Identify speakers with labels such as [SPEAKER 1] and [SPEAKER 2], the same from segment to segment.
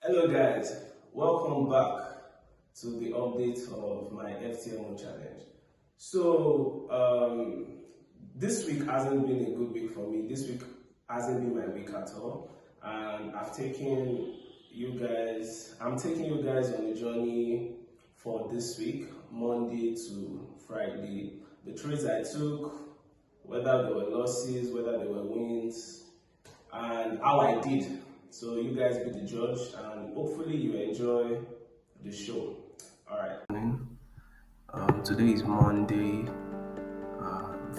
[SPEAKER 1] Hello guys, welcome back to the update of my FTMO challenge. This week hasn't been a good week for me. This week hasn't been my week at all, and I'm taking you guys on a journey for this week, Monday to Friday. The trades I took, whether they were losses, whether they were wins, and how I did. So you guys be the judge, and hopefully you enjoy the show. All right.
[SPEAKER 2] Today is Monday,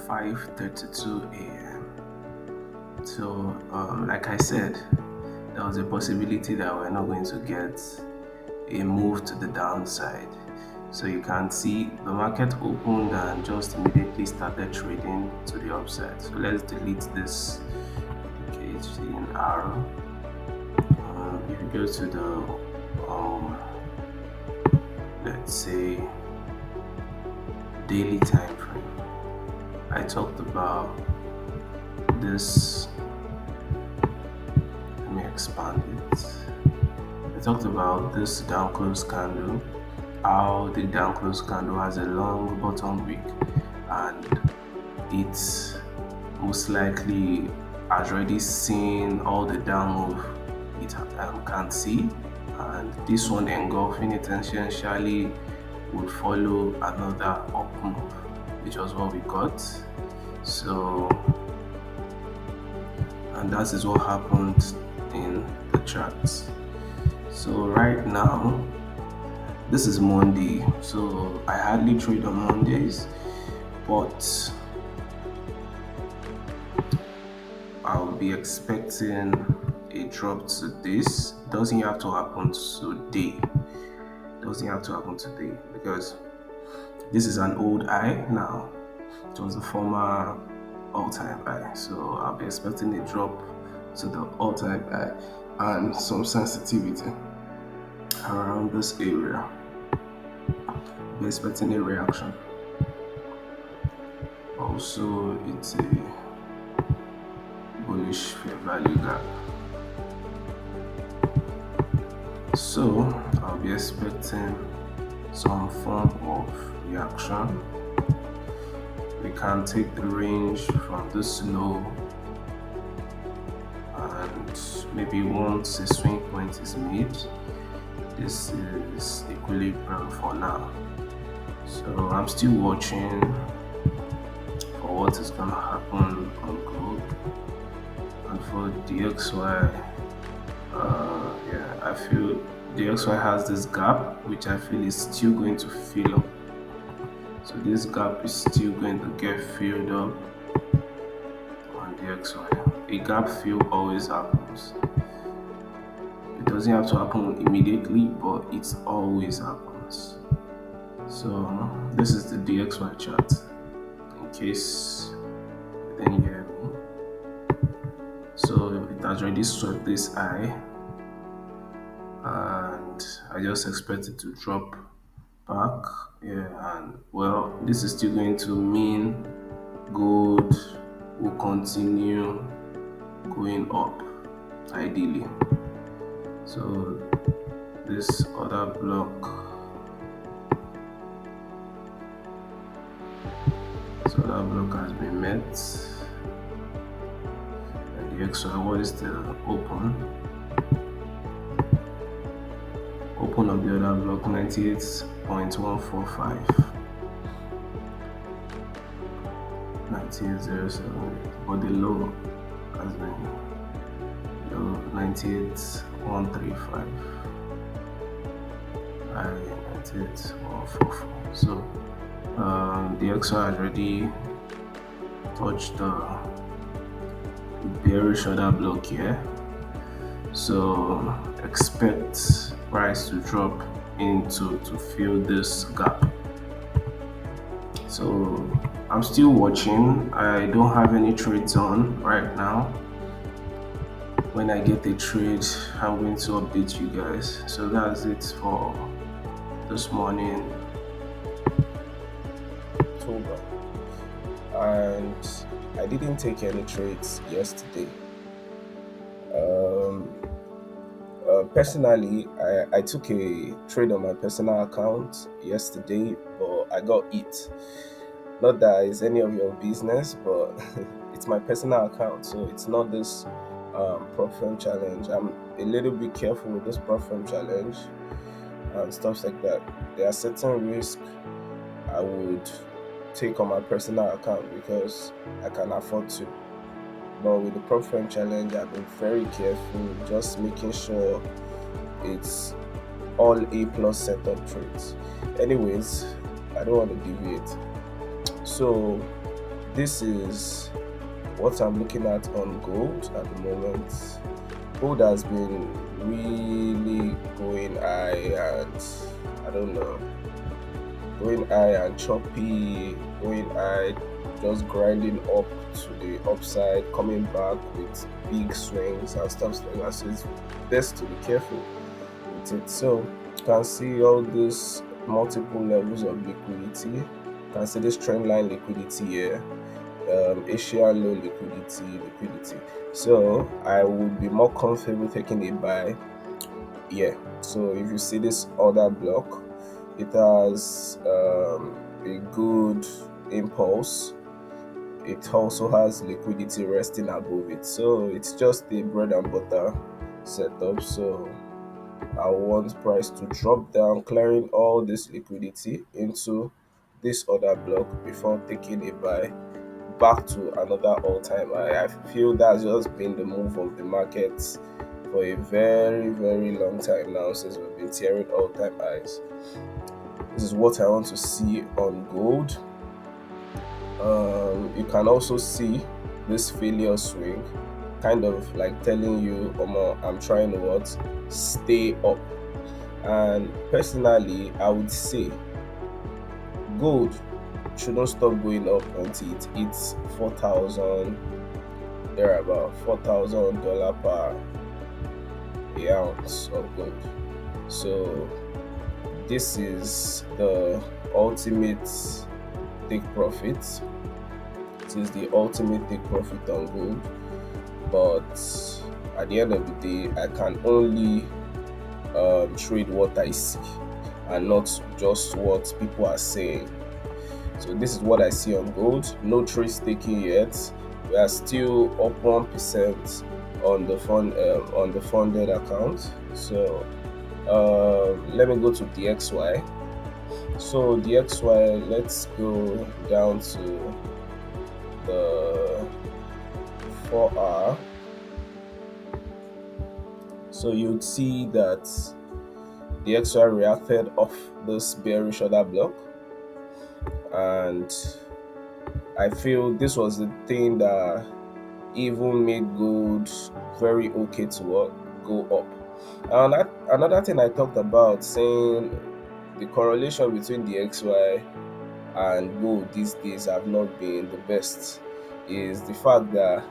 [SPEAKER 2] 5:32 a.m. So, like I said, there was a possibility that we're not going to get a move to the downside. So you can see the market opened and just immediately started trading to the upside. So let's delete this indicator in arrow. If you go to the let's say daily time frame, I talked about this. Let me expand it. I talked about this down close candle, how the down close candle has a long bottom wick, and it most likely has already seen all the down move it can see, and this one engulfing it essentially would follow another up move, which was what we got. So, and that is what happened in the charts. So right now, this is Monday, so I hardly trade on Mondays, but I'll be expecting a drop to this. Doesn't have to happen today. Doesn't have to happen today because this is an old high now. It was a former all-time high, so I'll be expecting a drop to the all-time high and some sensitivity around this area. I'll be expecting a reaction. Also, it's a bullish fair value gap. So I'll be expecting some form of reaction. We can take the range from this low, and maybe once a swing point is made, this is equilibrium for now. So I'm still watching for what is gonna happen on gold, and for DXY. I feel the XY has this gap, which I feel is still going to fill up. So this gap is still going to get filled up on the XY. A gap fill always happens. It doesn't have to happen immediately, but it always happens. So this is the DXY chart, in case you didn't hear me. So it has already swept this high, and I just expect it to drop back. And well, this is still going to mean gold will continue going up, ideally. So this other block has been met, and the XY is still open of the other block, 98.145, 98.078, but the low has been low, 98.135, high 98.144. So the XY has already touched the bearish order block here. So expect price to drop into to fill this gap. So I'm still watching. I don't have any trades on right now. When I get a trade, I'm going to update you guys. So that's it for this morning, October. And I didn't take any trades yesterday. Personally, I took a trade on my personal account yesterday, but I got it. Not that it's any of your business, but it's my personal account, so it's not this prop firm challenge. I'm a little bit careful with this prop firm challenge and stuff like that. There are certain risks I would take on my personal account because I can afford to. But with the prop firm challenge, I've been very careful, just making sure it's all A plus setup trades. Anyways, I don't want to deviate. So this is what I'm looking at on gold at the moment. Gold has been really going high and I don't know, going high and choppy, going high, just grinding up to the upside, coming back with big swings and stuff like that. So it's best to be careful with it. So you can see all these multiple levels of liquidity. You can see this trend line liquidity here, Asian low liquidity. So I would be more comfortable taking a buy. Yeah. So if you see this other block, it has a good impulse. It also has liquidity resting above it. So it's just a bread and butter setup. So I want price to drop down, clearing all this liquidity into this other block before taking a buy back to another all-time high. I feel that's just been the move of the market for a very, very long time now since we've been tearing all-time highs. This is what I want to see on gold. You can also see this failure swing, kind of like telling you, I'm trying to what? Stay up. And personally, I would say gold shouldn't stop going up until it hits 4,000, there about $4,000 per ounce of gold. So this is the ultimate take profit. It is the ultimate take profit on gold. But at the end of the day, I can only trade what I see and not just what people are saying. So this is what I see on gold. No trades taken yet. We are still up 1% on the funded account. So let me go to the XY. So the XY, let's go down to the 4 hour. So you'd see that the XY reacted off this bearish order block, and I feel this was the thing that even made gold very okay to go up. And another thing I talked about, saying the correlation between the XY and gold these days have not been the best, is the fact that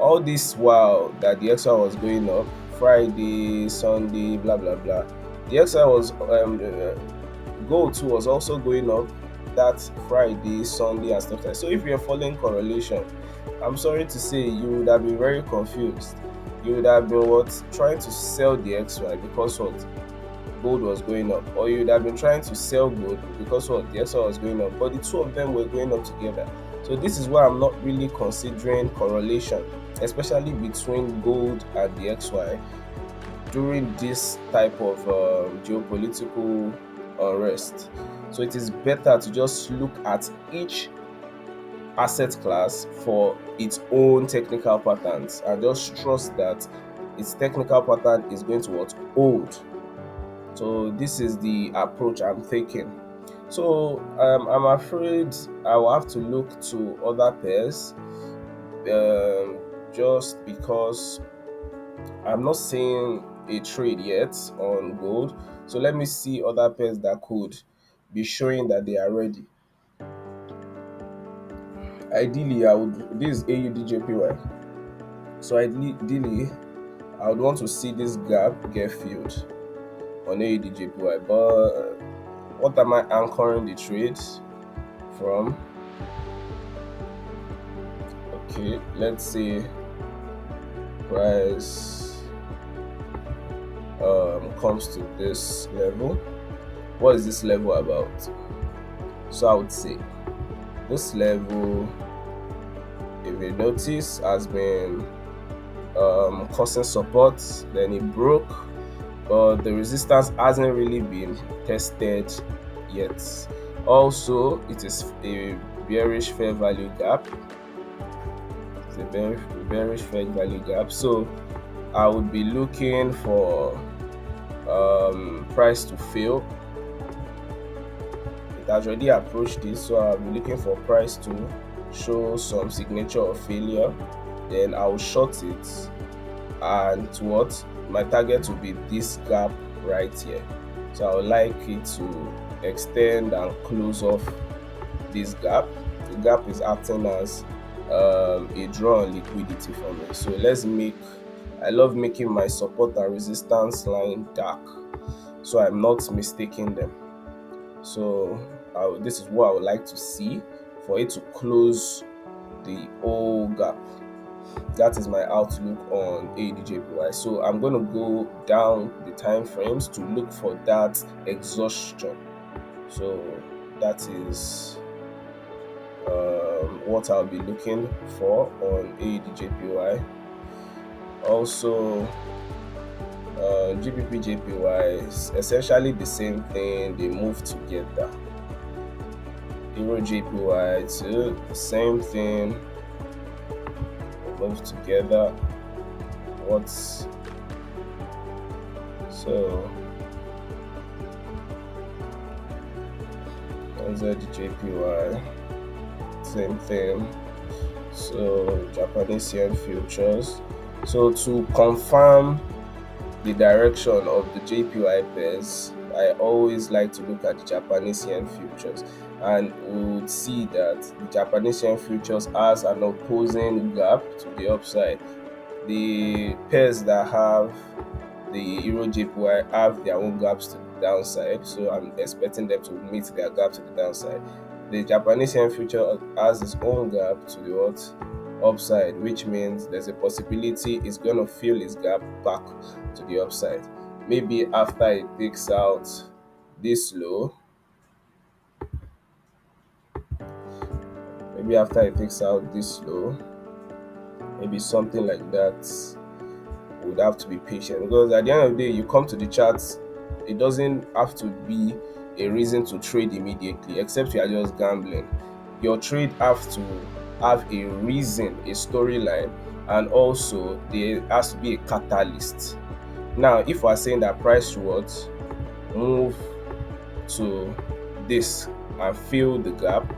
[SPEAKER 2] all this while that the XY was going up, Friday, Sunday, blah blah blah, the XY was gold too was also going up that Friday, Sunday, and stuff like that. So if you're following correlation, I'm sorry to say you would have been very confused. You would have been trying to sell the XY because gold was going up, or you would have been trying to sell gold because the XY was going up, but the two of them were going up together. So this is why I'm not really considering correlation, especially between gold and the XY during this type of geopolitical unrest. So it is better to just look at each asset class for its own technical patterns and just trust that its technical pattern is going to hold. So this is the approach I'm taking. So I'm afraid I will have to look to other pairs, just because I'm not seeing a trade yet on gold. So let me see other pairs that could be showing that they are ready. Ideally, this is AUDJPY. So ideally, I would want to see this gap get filled on AUDJPY. But what am I anchoring the trade from? Okay, let's say price comes to this level. What is this level about? So I would say this level, if you notice, has been causing support, then it broke, but the resistance hasn't really been tested yet. Also, it is a bearish fair value gap. It's a bearish fair value gap. So I would be looking for price to fail. It has already approached this, so I'll be looking for price to show some signature of failure. Then I'll short it, and to what my target will be this gap right here. So I would like it to extend and close off this gap. The gap is acting as a draw on liquidity for me. So I love making my support and resistance line dark, so I'm not mistaking them. So this is what I would like to see for it to close the whole gap. That is my outlook on ADJPY. So I'm going to go down the time frames to look for that exhaustion. So that is what I'll be looking for on ADJPY. Also, GBP is essentially the same thing. They move together. Euro JPY too, the same thing. Move together. So NZJPY, same thing. So Japanese yen futures. So to confirm the direction of the JPY pairs, I always like to look at the Japanese yen futures, and we would see that the Japanese yen futures has an opposing gap to the upside. The pairs that have the Euro JPY have their own gaps to the downside, so I'm expecting them to meet their gap to the downside. The Japanese yen future has its own gap to the upside, which means there's a possibility it's going to fill its gap back to the upside. Maybe after it takes out this low, maybe something like that. Would have to be patient, because at the end of the day, you come to the charts, it doesn't have to be a reason to trade immediately, except you are just gambling. Your trade have to have a reason, a storyline, and also there has to be a catalyst. Now, if we are saying that price rewards move to this and fill the gap,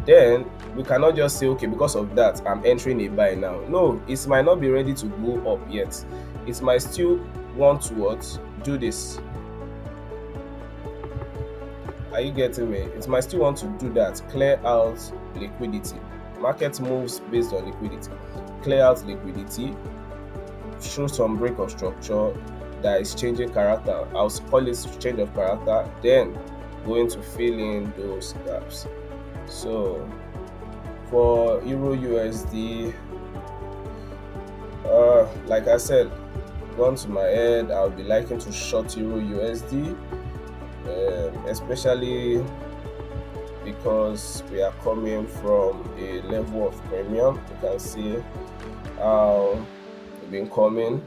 [SPEAKER 2] then we cannot just say, okay, because of that I'm entering a buy now. No, it might not be ready to go up yet. It might still want to do this. Are you getting me? It might still want to do that, clear out liquidity. Market moves based on liquidity. Clear out liquidity, show some break of structure that is changing character. I'll call it change of character, then going to fill in those gaps. So for Euro USD, like I said, gone to my head, I'll be liking to short Euro USD, especially because we are coming from a level of premium. You can see how we've been coming,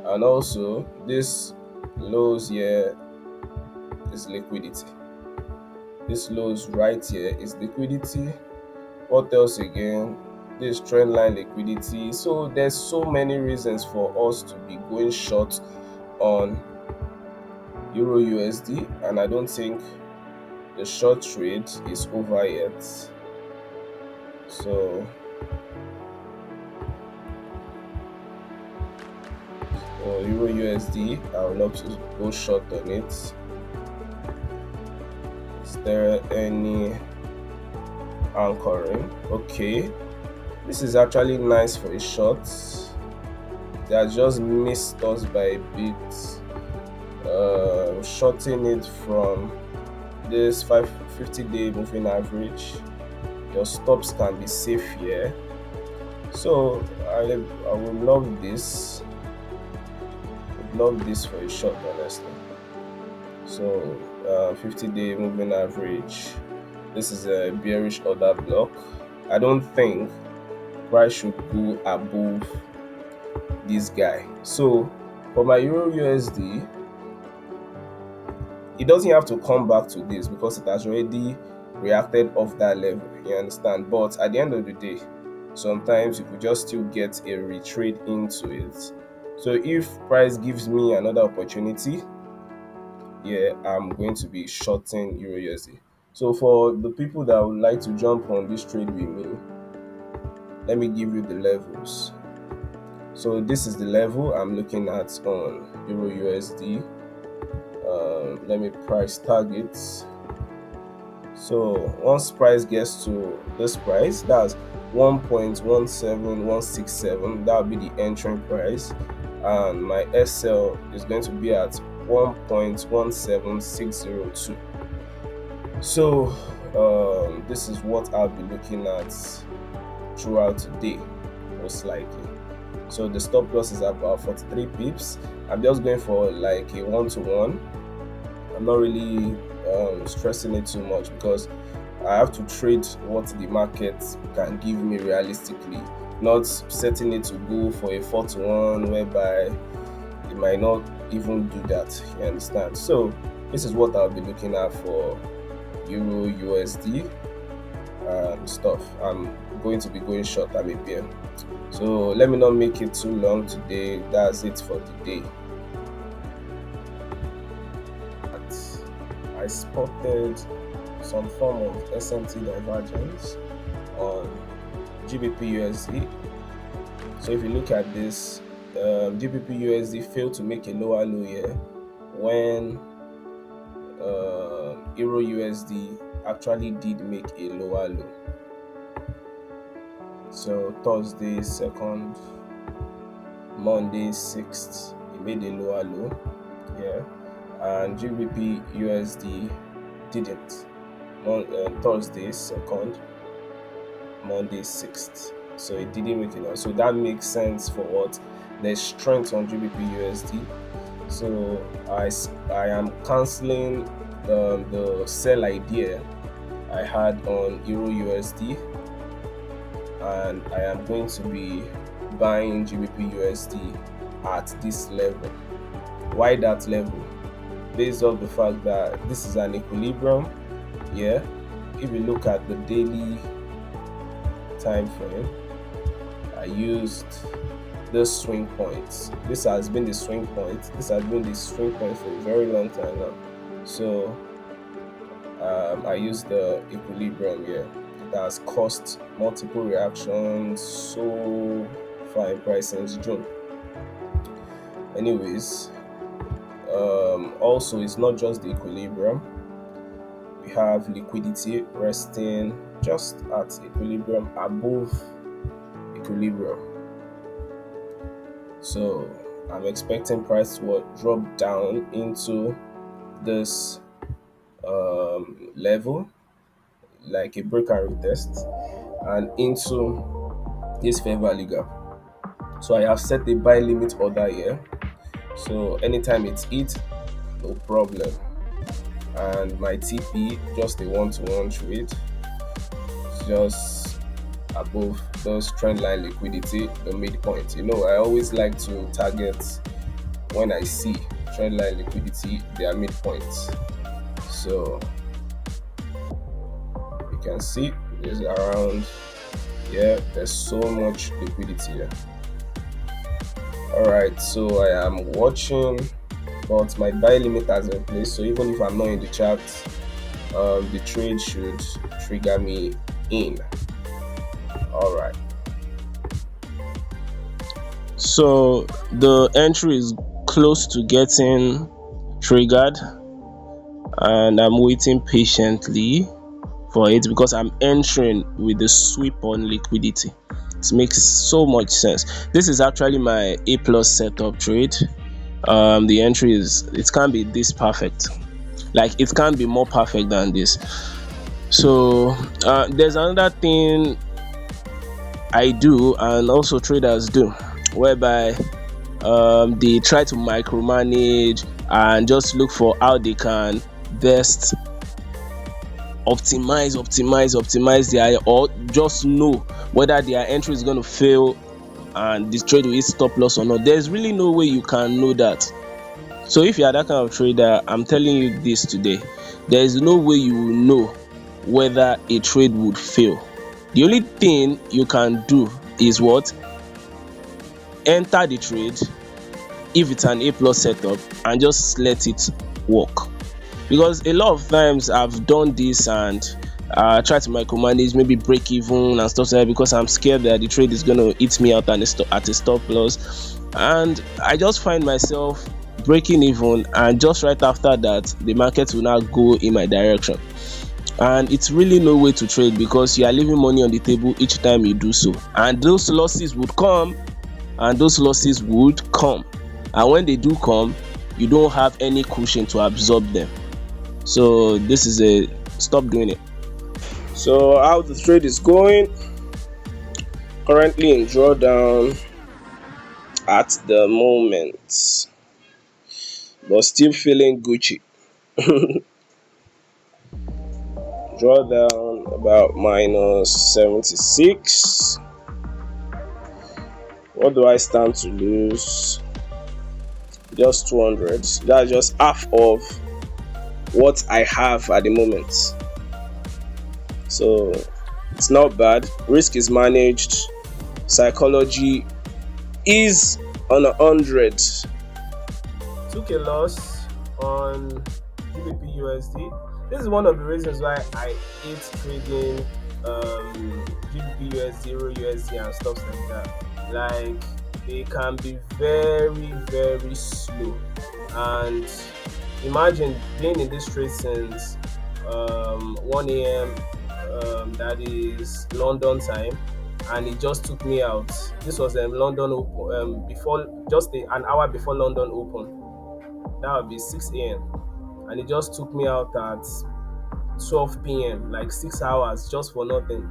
[SPEAKER 2] and also this lows here is liquidity. This lows right here is liquidity. What else again? This trend line liquidity. So there's so many reasons for us to be going short on Euro USD, and I don't think the short trade is over yet. So Euro USD, I would love to go short on it. Is there any anchoring? Okay, this is actually nice for a short. They have just missed us by a bit. Shorting it from this 50-day moving average, your stops can be safe here. So I will love this. block this for a shot, honestly. So 50-day moving average. This is a bearish order block. I don't think price should go above this guy. So for my Euro USD, it doesn't have to come back to this because it has already reacted off that level. You understand? But at the end of the day, sometimes you could just still get a retreat into it. So if price gives me another opportunity, yeah, I'm going to be shorting Euro USD. So for the people that would like to jump on this trade with me, let me give you the levels. So this is the level I'm looking at on Euro USD. Let me price targets. So once price gets to this price, that's 1.17167, that'll be the entering price, and my SL is going to be at 1.17602. So this is what I'll be looking at throughout today, most likely. So the stop loss is about 43 pips. I'm just going for like a one-to-one. I'm not really stressing it too much because I have to trade what the market can give me realistically, not setting it to go for a 4-to-1 whereby it might not even do that. You understand? So this is what I'll be looking at for Euro USD stuff. I'm going to be going short at APM. So let me not make it too long today. That's it for the day. I spotted some form of SMT divergence on GBP USD. So if you look at this, GBP USD failed to make a lower low here when Euro USD actually did make a lower low. So Thursday 2nd, Monday 6th, it made a lower low, yeah, and GBP USD didn't. Thursday 2nd, Monday 6th, so it didn't make it low. So that makes sense for what there's strength on GBP USD. So I am canceling the sell idea I had on Euro USD, and I am going to be buying GBP USD at this level. Why that level? Based on the fact that this is an equilibrium. Yeah, if you look at the daily time frame, I used the swing points. This has been the swing point. This has been the swing point for a very long time now. So I used the equilibrium here. It has caused multiple reactions so far in price since June. Anyways, also it's not just the equilibrium. We have liquidity resting just at equilibrium, above equilibrium. So I'm expecting price to drop down into this level, like a break and retest, and into this fair value gap. So I have set a buy limit order here. So anytime it's hit, no problem. And my TP, just a one-to-one trade, just above those trend line liquidity, the midpoint. You know, I always like to target when I see trend line liquidity, their midpoints. So you can see there's around, yeah, there's so much liquidity here. Alright, so I am watching, but my buy limit has been placed, so even if I'm not in the chart, the trade should trigger me in. Alright, so the entry is close to getting triggered, and I'm waiting patiently for it because I'm entering with the sweep on liquidity. It makes so much sense. This is actually my A plus setup trade. The entry is, it can't be this perfect, like it can't be more perfect than this. So there's another thing I do, and also traders do, whereby
[SPEAKER 1] They try to micromanage and just look for how they can best optimize their, or just know whether their entry is going to fail and the trade will hit stop loss or not. There's really no way you can know that. So if you are that kind of trader, I'm telling you this today, there is no way you will know whether a trade would fail. The only thing you can do is what? Enter the trade if it's an A plus setup and just let it work. Because a lot of times I've done this and try to micromanage, maybe break even and stuff like that, because I'm scared that the trade is going to hit me out at a stop loss, and I just find myself breaking even, and just right after that the market will now go in my direction, and it's really no way to trade because you are leaving money on the table each time you do so, and those losses would come, and when they do come, you don't have any cushion to absorb them. So this is a stop doing it. So how the trade is going, currently in drawdown at the moment, but still feeling Gucci. Drawdown about minus 76. What do I stand to lose? Just 200. That's just half of what I have at the moment. So it's not bad. Risk is managed. Psychology is on 100. Took a loss on GBP USD. This is one of the reasons why I hate trading GBP USD, Euro USD, and stuff like that. Like, they can be very, very slow. And imagine being in this trade since 1 a.m. That is London time, and it just took me out. This was London open, before, just an hour before London open. That would be 6 a.m. and it just took me out at 12 p.m. like 6 hours just for nothing.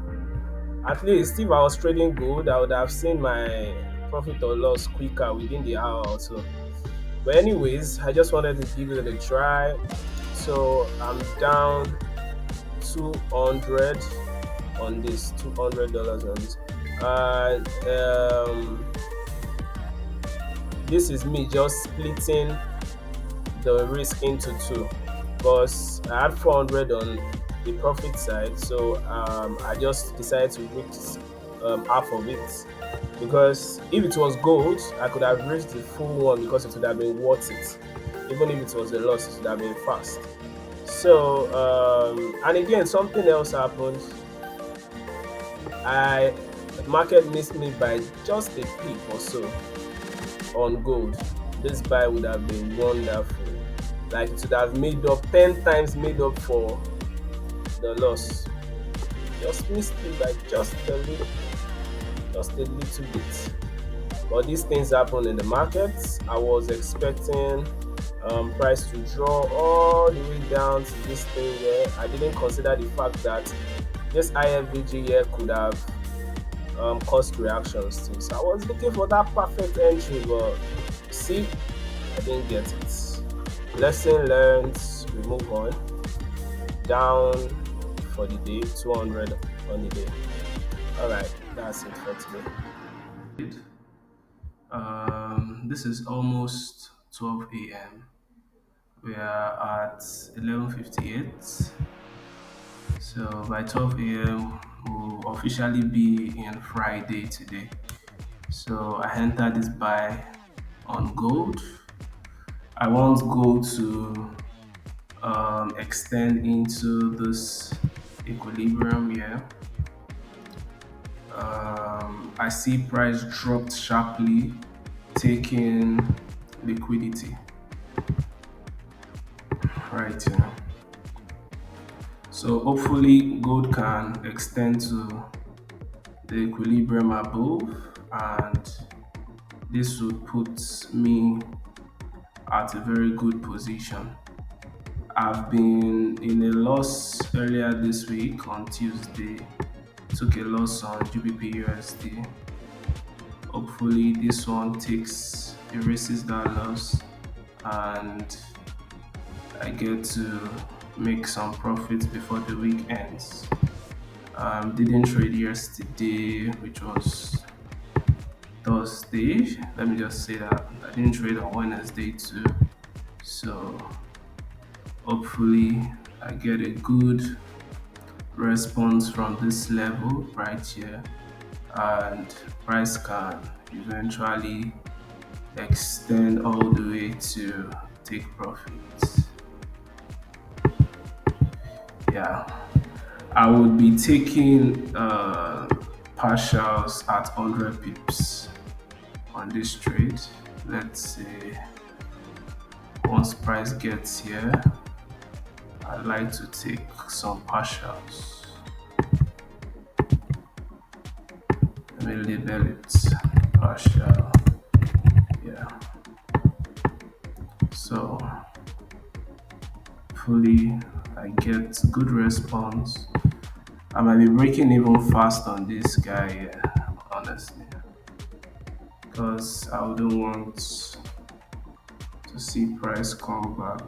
[SPEAKER 1] At least if I was trading good, I would have seen my profit or loss quicker within the hour or so. But anyways, I just wanted to give it a try. So I'm down 200 on this, $200 on this. And this is me just splitting the risk into two, because I had 400 on the profit side, so I just decided to risk half of it, because if it was gold I could have risked the full one because it would have been worth it. Even if it was a loss, it would have been fast. So and again, something else happened. The market missed me by just a pip or so on gold. This buy would have been wonderful. Like, it would have made up 10 times, made up for the loss. Just missed me by just a little bit. But these things happen in the markets. I was expecting price to draw all the way down to this thing here. I didn't consider the fact that this IFVG here could have caused reactions too. So I was looking for that perfect entry, but see, I didn't get it. Lesson learned, we move on. Down for the day, 200 on the day. Alright, that's it for today.
[SPEAKER 2] This is almost 12 a.m. We are at 11:58. So by 12 a.m. we'll officially be in Friday today. So I entered this buy on gold. I want gold to extend into this equilibrium here. I see price dropped sharply, taking liquidity right here. So hopefully gold can extend to the equilibrium above, and this would put me at a very good position. I've been in a loss earlier this week on Tuesday, took a loss on GBP USD. Hopefully this one takes erases that loss, and I get to make some profits before the week ends. Didn't trade yesterday, which was Thursday. Let me just say that I didn't trade on Wednesday too. So hopefully I get a good response from this level right here, and price can eventually extend all the way to take profits. Yeah, I would be taking partials at 100 pips on this trade. Let's say once price gets here, I'd like to take some partials. Let me label it partial. Yeah. So hopefully I get good response. I might be breaking even fast on this guy here, honestly, because I wouldn't want to see price come back.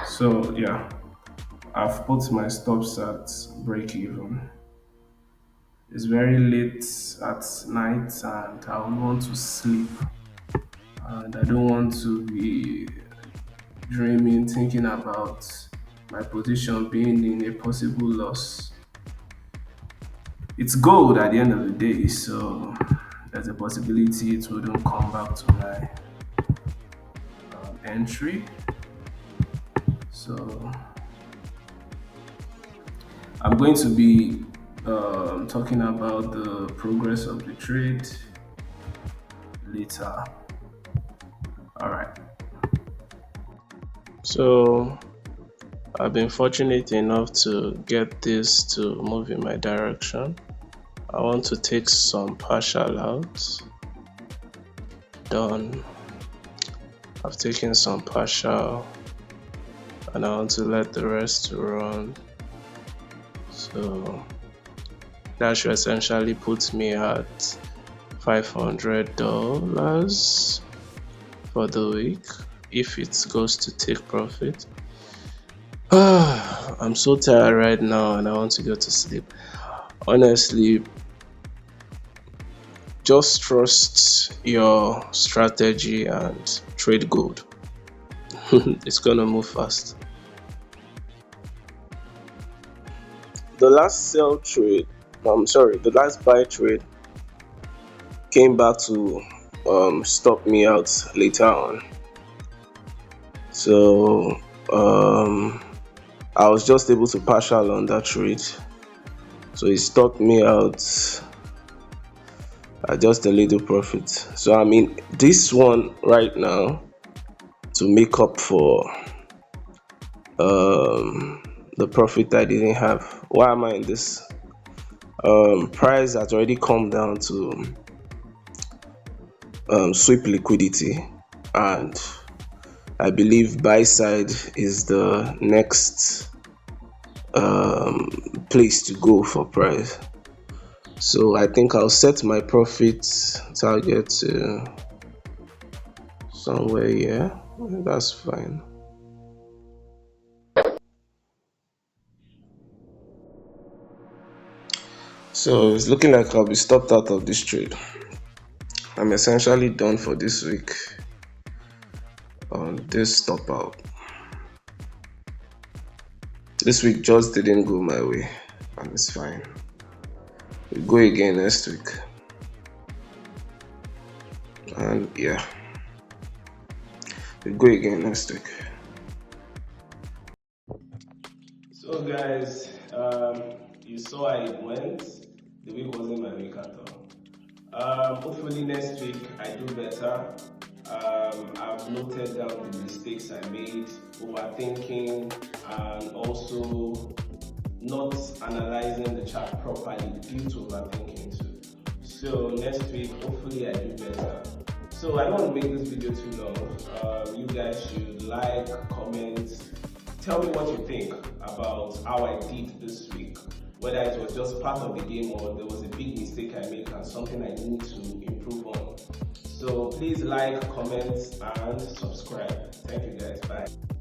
[SPEAKER 2] So yeah, I've put my stops at break even. It's very late at night and I would want to sleep, and I don't want to be dreaming, thinking about my position being in a possible loss. It's gold at the end of the day, so there's a possibility it wouldn't come back to my entry. So I'm going to be talking about the progress of the trade later. All right. So I've been fortunate enough to get this to move in my direction. I want to take some partial out. Done. I've taken some partial and I want to let the rest run. So that should essentially put me at $500 for the week if it goes to take profit. I'm so tired right now and I want to go to sleep. Honestly, just trust your strategy and trade gold. It's gonna move fast. The last the last buy trade came back to stop me out later on. So I was just able to partial on that trade. So it stopped me out at just a little profit. So I mean this one right now to make up for the profit I didn't have. Why am I in this? Price has already come down to sweep liquidity, and I believe buy side is the next place to go for price. So I think I'll set my profit target to somewhere here. That's fine. So it's looking like I'll be stopped out of this trade. I'm essentially done for this week on this stop out. This week just didn't go my way, and it's fine. We'll go again next week. And yeah, we'll go again next week.
[SPEAKER 1] So guys, you saw how it went. The week wasn't my week at all. Hopefully next week I do better. I've noted down the mistakes I made, overthinking, and also not analyzing the chart properly due to overthinking too. So next week, hopefully I do better. So I don't want to make this video too long. You guys should like, comment, tell me what you think about how I did this week. whether it was just part of the game or there was a big mistake I made and something I need to improve on. So please like, comment, and subscribe. Thank you guys. Bye.